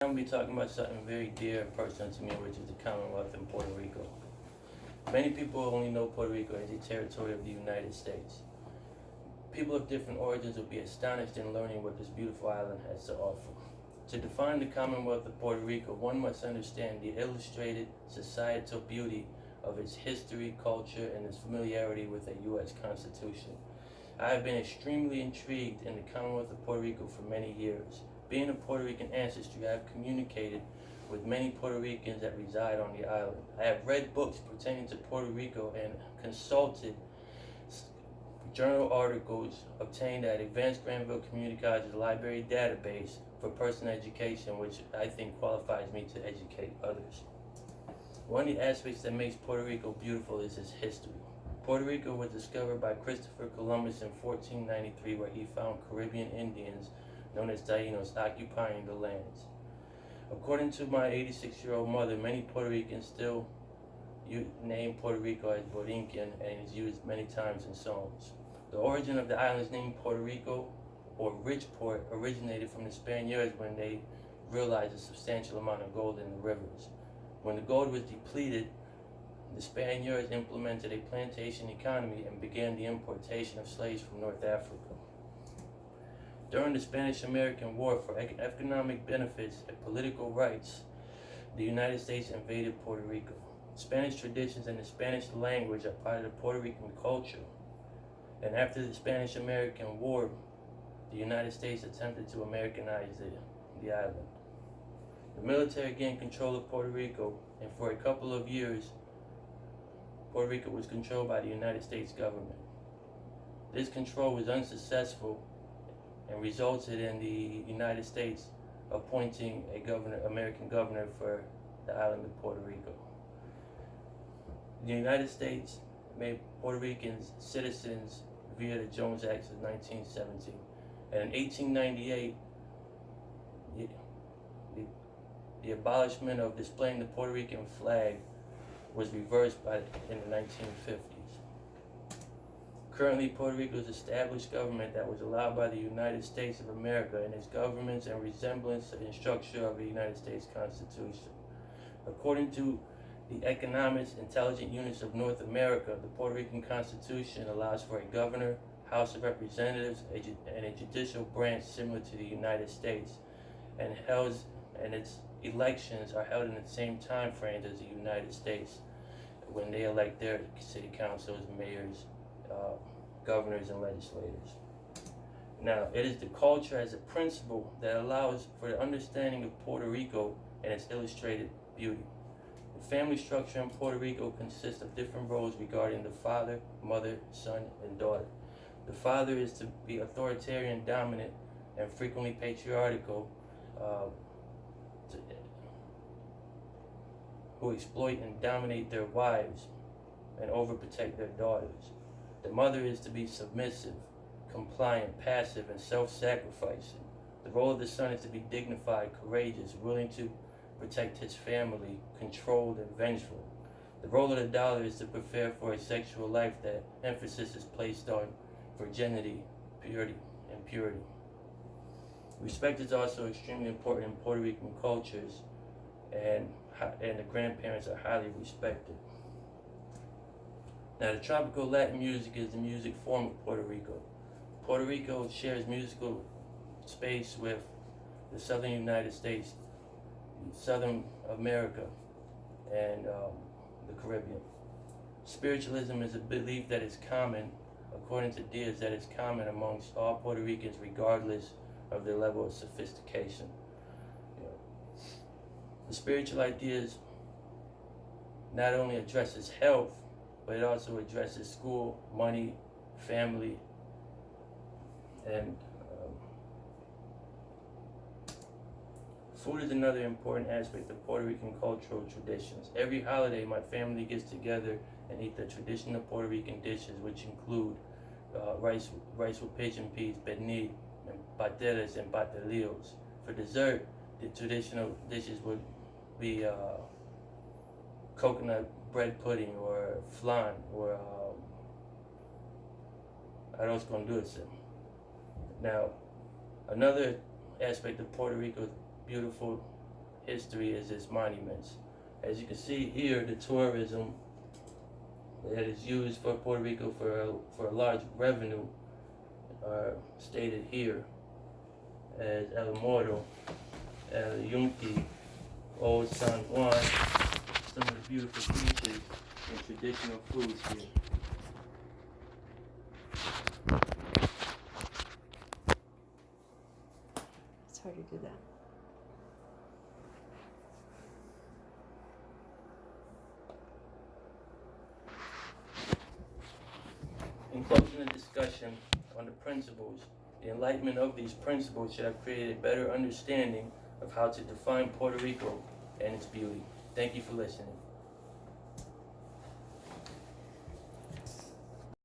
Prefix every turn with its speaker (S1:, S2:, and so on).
S1: I'm going to be talking about something very dear and personal to me, which is the Commonwealth in Puerto Rico. Many people only know Puerto Rico as a territory of the United States. People of different origins will be astonished in learning what this beautiful island has to offer. To define the Commonwealth of Puerto Rico, one must understand the illustrated societal beauty of its history, culture, and its familiarity with a U.S. Constitution. I have been extremely intrigued in the Commonwealth of Puerto Rico for many years. Being of Puerto Rican ancestry, I have communicated with many Puerto Ricans that reside on the island. I have read books pertaining to Puerto Rico and consulted journal articles obtained at Advanced Granville Community College's library database for personal education, which I think qualifies me to educate others. One of the aspects that makes Puerto Rico beautiful is its history. Puerto Rico was discovered by Christopher Columbus in 1493, where he found Caribbean Indians known as Taínos occupying the lands. According to my 86-year-old mother, many Puerto Ricans still name Puerto Rico as Borinquen and is used many times in songs. The origin of the island's name Puerto Rico, or Rich Port, originated from the Spaniards when they realized a substantial amount of gold in the rivers. When the gold was depleted, the Spaniards implemented a plantation economy and began the importation of slaves from North Africa. During the Spanish-American War, for economic benefits and political rights, the United States invaded Puerto Rico. Spanish traditions and the Spanish language are part of the Puerto Rican culture. And after the Spanish-American War, the United States attempted to Americanize the island. The military gained control of Puerto Rico, and for a couple of years, Puerto Rico was controlled by the United States government. This control was unsuccessful and resulted in the United States appointing American governor for the island of Puerto Rico. The United States made Puerto Ricans citizens via the Jones Act of 1917. And in 1898, the abolishment of displaying the Puerto Rican flag was reversed in the 1950s. Currently, Puerto Rico's established government that was allowed by the United States of America and its governments and resemblance and structure of the United States Constitution. According to the Economics Intelligence Units of North America, the Puerto Rican Constitution allows for a governor, House of Representatives, and a judicial branch similar to the United States, and its elections are held in the same time frames as the United States when they elect their city councils, mayors, governors, and legislators. Now, it is the culture as a principle that allows for the understanding of Puerto Rico and its illustrated beauty. The family structure in Puerto Rico consists of different roles regarding the father, mother, son, and daughter. The father is to be authoritarian, dominant, and frequently patriarchal, who exploit and dominate their wives and overprotect their daughters. The mother is to be submissive, compliant, passive, and self-sacrificing. The role of the son is to be dignified, courageous, willing to protect his family, controlled, and vengeful. The role of the daughter is to prepare for a sexual life that emphasis is placed on virginity, purity, and purity. Respect is also extremely important in Puerto Rican cultures, and the grandparents are highly respected. Now, the tropical Latin music is the music form of Puerto Rico. Puerto Rico shares musical space with the southern United States, Southern America, and the Caribbean. Spiritualism is a belief that is common, according to Diaz, that is common amongst all Puerto Ricans regardless of their level of sophistication. The spiritual ideas not only addresses health, but it also addresses school, money, family, and food is another important aspect of Puerto Rican cultural traditions. Every holiday, my family gets together and eat the traditional Puerto Rican dishes, which include rice with pigeon peas, pernil, and pateras and patelillos. For dessert, the traditional dishes would be coconut bread pudding or flan or arroz con dulce. Now, another aspect of Puerto Rico's beautiful history is its monuments. As you can see here, the tourism that is used for Puerto Rico for a large revenue are stated here as El Moro, El Yunque, Old San Juan, some of the beautiful beaches and traditional foods here.
S2: It's hard to do that.
S1: In closing the discussion on the principles, the enlightenment of these principles should have created a better understanding of how to define Puerto Rico and its beauty. Thank you for listening.